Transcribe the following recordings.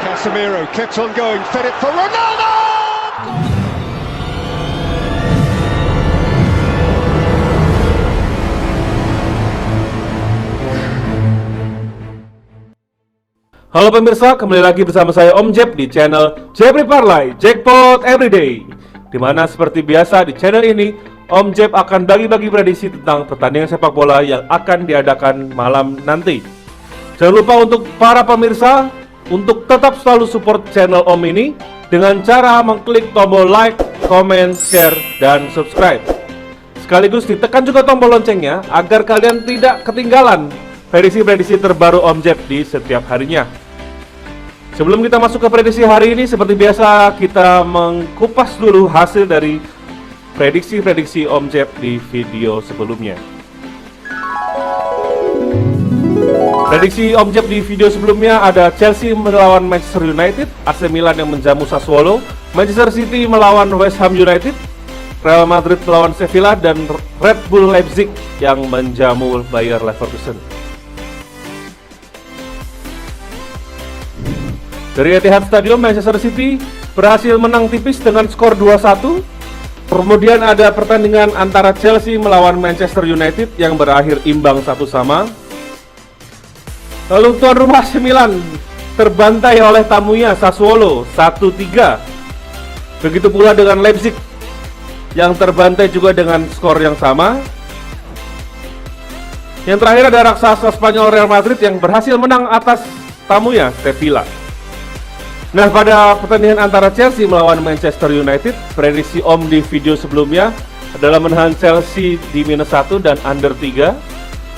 Casemiro kept on going, fed it for Ronaldo! Halo pemirsa, kembali lagi bersama saya Om Jeb di channel Jebri Parlay Jackpot Everyday. Dimana seperti biasa di channel ini Om Jeb akan bagi-bagi prediksi tentang pertandingan sepak bola yang akan diadakan malam nanti. Jangan lupa untuk para pemirsa untuk tetap selalu support channel Om ini dengan cara mengklik tombol like, comment, share, dan subscribe. Sekaligus ditekan juga tombol loncengnya agar kalian tidak ketinggalan prediksi-prediksi terbaru Om Jeb di setiap harinya. Sebelum kita masuk ke prediksi hari ini, seperti biasa kita mengkupas dulu hasil dari prediksi-prediksi Om Jeb di video sebelumnya. Prediksi Om Jeb di video sebelumnya ada Chelsea melawan Manchester United, AC Milan yang menjamu Sassuolo, Manchester City melawan West Ham United, Real Madrid melawan Sevilla, dan Red Bull Leipzig yang menjamu Bayer Leverkusen. Dari Etihad Stadium, Manchester City berhasil menang tipis dengan skor 2-1. Kemudian ada pertandingan antara Chelsea melawan Manchester United yang berakhir imbang 1-1. Lalu tuan rumah AC Milan terbantai oleh tamunya Sassuolo 1-3. Begitu pula dengan Leipzig yang terbantai juga dengan skor yang sama. Yang terakhir ada raksasa Spanyol Real Madrid yang berhasil menang atas tamunya Sevilla. Nah, pada pertandingan antara Chelsea melawan Manchester United, prediksi Om di video sebelumnya adalah menahan Chelsea di -1 dan under 3.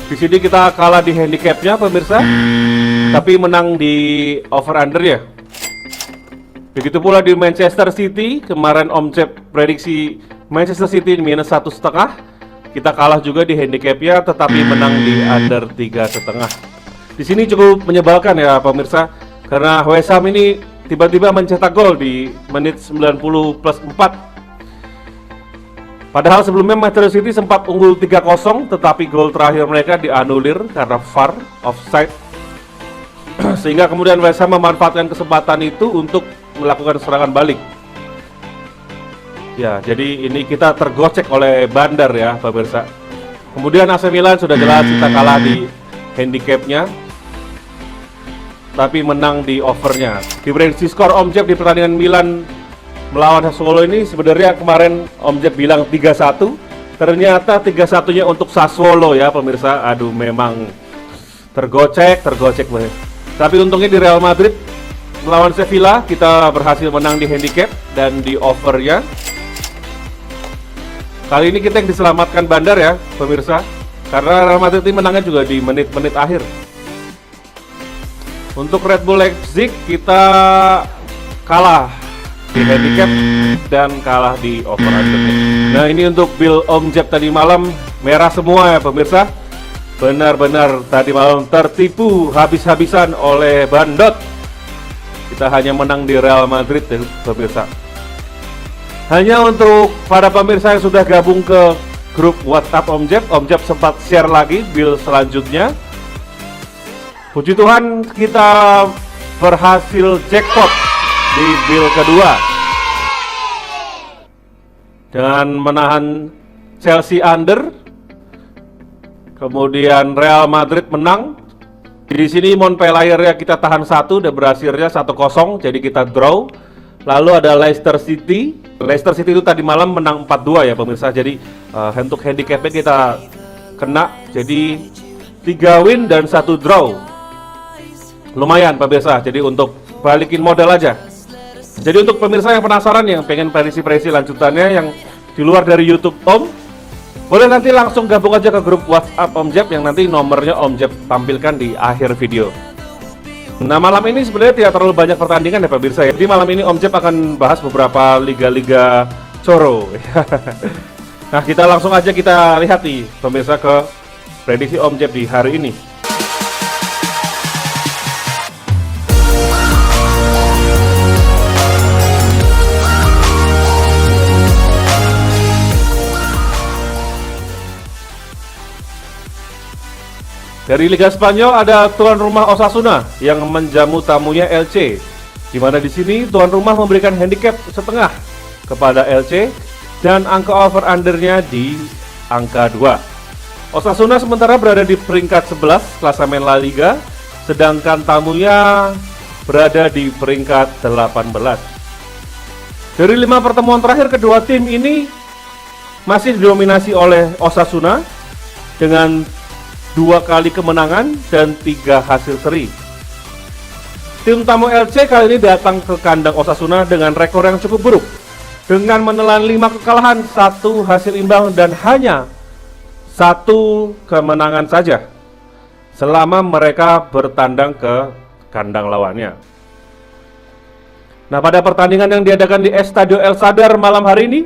Di sini kita kalah di handicapnya pemirsa, tapi menang di over under ya. Begitu pula di Manchester City, kemarin Om Jeb prediksi Manchester City -1,5. Kita kalah juga di handicapnya, tetapi menang di under 3,5. Di sini cukup menyebalkan ya pemirsa, karena West Ham ini tiba-tiba mencetak gol di menit 90 plus 4. Padahal sebelumnya Manchester City sempat unggul 3-0, tetapi gol terakhir mereka dianulir karena VAR, offside. Sehingga kemudian West Ham memanfaatkan kesempatan itu untuk melakukan serangan balik. Ya, jadi ini kita tergocek oleh Bandar ya pemirsa. Kemudian AC Milan sudah jelas kita kalah di handicapnya, tapi menang di overnya. Di prediksi skor Om Jeb di pertandingan Milan melawan Sassuolo ini sebenarnya kemarin Om Jeb bilang 3-1. Ternyata 3-1-nya untuk Sassuolo ya pemirsa. Aduh, memang tergocek banget. Tapi untungnya di Real Madrid melawan Sevilla kita berhasil menang di handicap dan di overnya. Kali ini kita yang diselamatkan Bandar ya pemirsa, karena Real Madrid ini menangnya juga di menit-menit akhir. Untuk Red Bull Leipzig kita kalah di handicap dan kalah di over under. Nah, ini untuk bill Om Jeb tadi malam merah semua ya pemirsa. Benar-benar tadi malam tertipu habis-habisan oleh Bandot. Kita hanya menang di Real Madrid ya pemirsa. Hanya untuk para pemirsa yang sudah gabung ke grup WhatsApp Om Jeb sempat share lagi bill selanjutnya. Puji Tuhan kita berhasil jackpot di bill kedua dengan menahan Chelsea under, kemudian Real Madrid menang. Di sini Montpellier ya kita tahan 1 dan berhasilnya 1-0, jadi kita draw. Lalu ada Leicester City. Leicester City itu tadi malam menang 4-2 ya pemirsa. Jadi untuk handicapnya kita kena, jadi 3 win dan 1 draw. Lumayan pemirsa, jadi untuk balikin modal aja. Jadi untuk pemirsa yang penasaran, yang pengen prediksi-prediksi lanjutannya yang di luar dari YouTube Om, boleh nanti langsung gabung aja ke grup WhatsApp Om Jeb yang nanti nomornya Om Jeb tampilkan di akhir video. Nah, malam ini sebenarnya tidak terlalu banyak pertandingan ya pemirsa ya. Jadi malam ini Om Jeb akan bahas beberapa liga-liga coro. Nah, kita langsung aja kita lihat nih pemirsa ke prediksi Om Jeb di hari ini. Dari Liga Spanyol ada tuan rumah Osasuna yang menjamu tamunya Elche. Di mana di sini tuan rumah memberikan handicap setengah kepada LC dan angka over undernya di angka 2. Osasuna sementara berada di peringkat 11 klasemen La Liga, sedangkan tamunya berada di peringkat 18. Dari 5 pertemuan terakhir, kedua tim ini masih didominasi oleh Osasuna dengan 2 kali kemenangan dan 3 hasil seri. Tim tamu LC kali ini datang ke kandang Osasuna dengan rekor yang cukup buruk, dengan menelan 5 kekalahan, 1 hasil imbang dan hanya 1 kemenangan saja selama mereka bertandang ke kandang lawannya. Nah, pada pertandingan yang diadakan di Estadio El Sadar malam hari ini,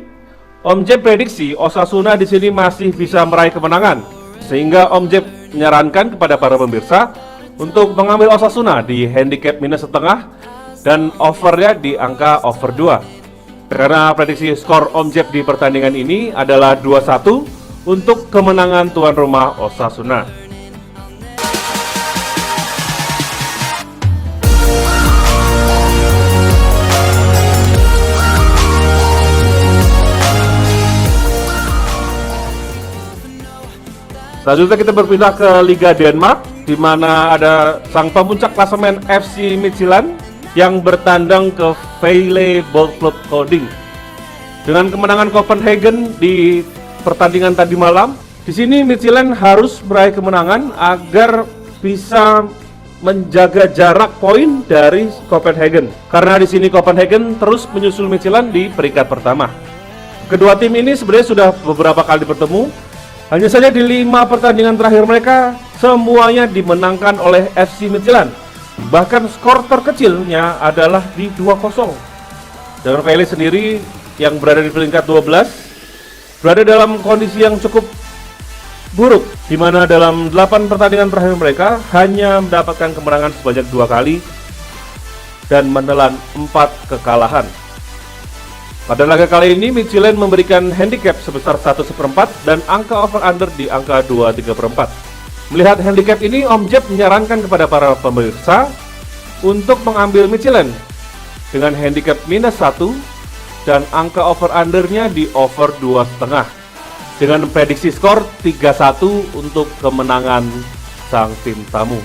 Om Jeb prediksi Osasuna di sini masih bisa meraih kemenangan, sehingga Om Jeb menyarankan kepada para pemirsa untuk mengambil Osasuna di handicap minus setengah dan overnya di angka over 2. Karena prediksi skor Om Jeb di pertandingan ini adalah 2-1 untuk kemenangan tuan rumah Osasuna. Selanjutnya kita berpindah ke Liga Denmark, di mana ada sang pemuncak klasemen FC Midtjylland yang bertandang ke Vejle Boldklub Holding. Dengan kemenangan Copenhagen di pertandingan tadi malam, di sini Midtjylland harus meraih kemenangan agar bisa menjaga jarak poin dari Copenhagen. Karena di sini Copenhagen terus menyusul Midtjylland di peringkat pertama. Kedua tim ini sebenarnya sudah beberapa kali bertemu. Hanya saja di 5 pertandingan terakhir mereka semuanya dimenangkan oleh FC Midtjylland. Bahkan skor terkecilnya adalah di 2-0. Dan Vejle sendiri yang berada di peringkat 12 berada dalam kondisi yang cukup buruk, di mana dalam 8 pertandingan terakhir mereka hanya mendapatkan kemenangan sebanyak 2 kali dan menelan 4 kekalahan. Pada laga kali ini, Midtjylland memberikan handicap sebesar 1/4 dan angka over under di angka 2/3. Melihat handicap ini, Om Jeb menyarankan kepada para pemirsa untuk mengambil Midtjylland dengan handicap minus 1 dan angka over undernya di over 2,5 dengan prediksi skor 3-1 untuk kemenangan sang tim tamu.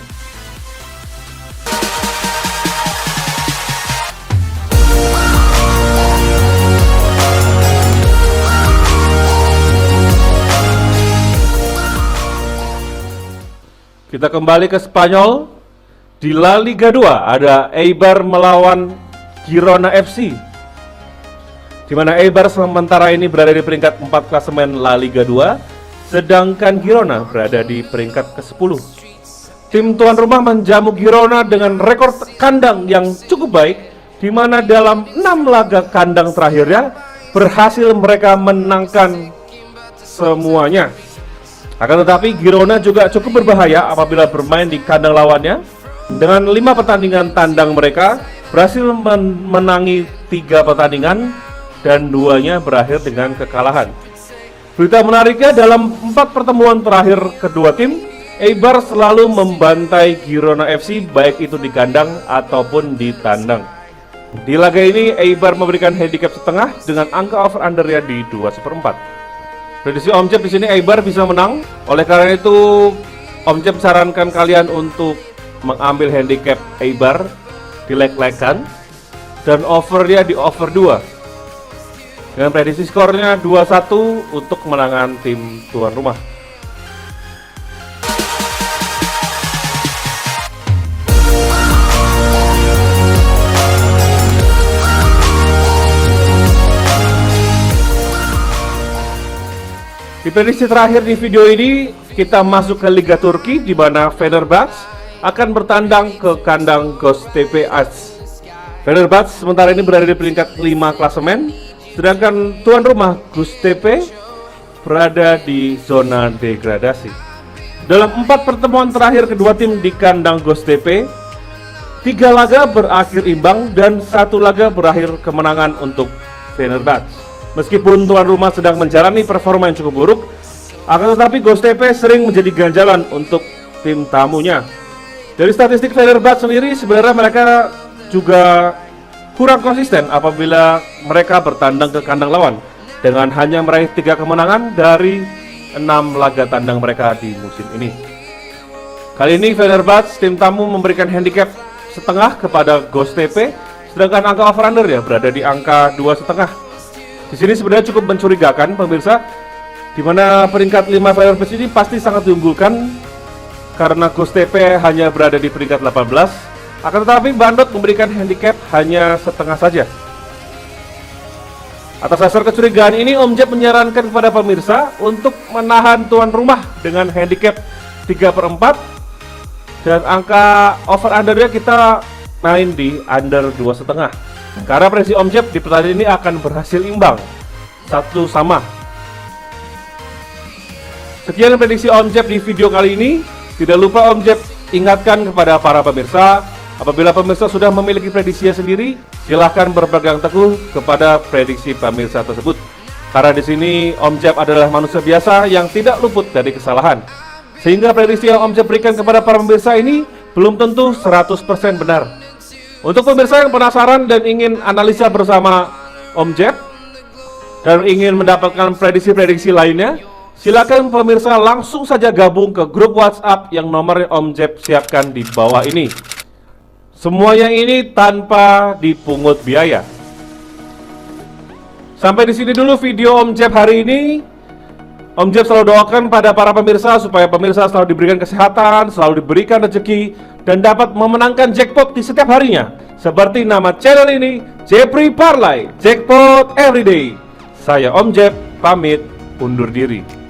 Kita kembali ke Spanyol. Di La Liga 2 ada Eibar melawan Girona FC, di mana Eibar sementara ini berada di peringkat 4 klasemen La Liga 2, sedangkan Girona berada di peringkat ke-10. Tim tuan rumah menjamu Girona dengan rekor kandang yang cukup baik, di mana dalam 6 laga kandang terakhirnya berhasil mereka menangkan semuanya. Akan tetapi Girona juga cukup berbahaya apabila bermain di kandang lawannya. Dengan 5 pertandingan tandang mereka berhasil menangi 3 pertandingan dan 2-nya berakhir dengan kekalahan. Berita menariknya, dalam 4 pertemuan terakhir kedua tim, Eibar selalu membantai Girona FC baik itu di kandang ataupun di tandang. Di laga ini Eibar memberikan handicap setengah dengan angka over undernya di 2/4. Prediksi Om Jeb di sini Eibar bisa menang. Oleh karena itu, Om Jeb sarankan kalian untuk mengambil handicap Eibar di leg-legan dan overnya di over 2. Dengan prediksi skornya 2-1 untuk kemenangan tim tuan rumah. Di prediksi terakhir di video ini, kita masuk ke Liga Turki, di mana Fenerbahce akan bertandang ke kandang Göztepe AS. Fenerbahce sementara ini berada di peringkat 5 klasemen, sedangkan tuan rumah Göztepe berada di zona degradasi. Dalam 4 pertemuan terakhir kedua tim di kandang Göztepe, 3 laga berakhir imbang dan 1 laga berakhir kemenangan untuk Fenerbahce. Meskipun tuan rumah sedang menjalani performa yang cukup buruk, akan tetapi Göztepe sering menjadi ganjalan untuk tim tamunya. Dari statistik Fenerbahce sendiri, sebenarnya mereka juga kurang konsisten apabila mereka bertandang ke kandang lawan dengan hanya meraih 3 kemenangan dari 6 laga tandang mereka di musim ini. Kali ini Fenerbahce tim tamu memberikan handicap setengah kepada Göztepe, sedangkan angka over-under ya berada di angka 2,5. Di sini sebenarnya cukup mencurigakan pemirsa, di mana peringkat 5 Fenerbahce ini pasti sangat diunggulkan karena Göztepe hanya berada di peringkat 18. Akan tetapi Bandot memberikan handicap hanya setengah saja. Atas dasar kecurigaan ini, Om Jeb menyarankan kepada pemirsa untuk menahan tuan rumah dengan handicap 3/4 dan angka over-undernya kita main di under 2,5. Karena prediksi Om Jeb di pertandingan ini akan berhasil imbang 1-1. Sekian prediksi Om Jeb di video kali ini. Tidak lupa Om Jeb ingatkan kepada para pemirsa, apabila pemirsa sudah memiliki prediksinya sendiri, silahkan berpegang teguh kepada prediksi pemirsa tersebut. Karena di sini Om Jeb adalah manusia biasa yang tidak luput dari kesalahan. Sehingga prediksi yang Om Jeb berikan kepada para pemirsa ini belum tentu 100% benar. Untuk pemirsa yang penasaran dan ingin analisa bersama Om Jeb dan ingin mendapatkan prediksi-prediksi lainnya, silakan pemirsa langsung saja gabung ke grup WhatsApp yang nomor Om Jeb siapkan di bawah ini. Semua yang ini tanpa dipungut biaya. Sampai di sini dulu video Om Jeb hari ini. Om Jeb selalu doakan pada para pemirsa supaya pemirsa selalu diberikan kesehatan, selalu diberikan rezeki, dan dapat memenangkan jackpot di setiap harinya. Seperti nama channel ini, Jepri Parlay, Jackpot Everyday. Saya Om Jeb, pamit undur diri.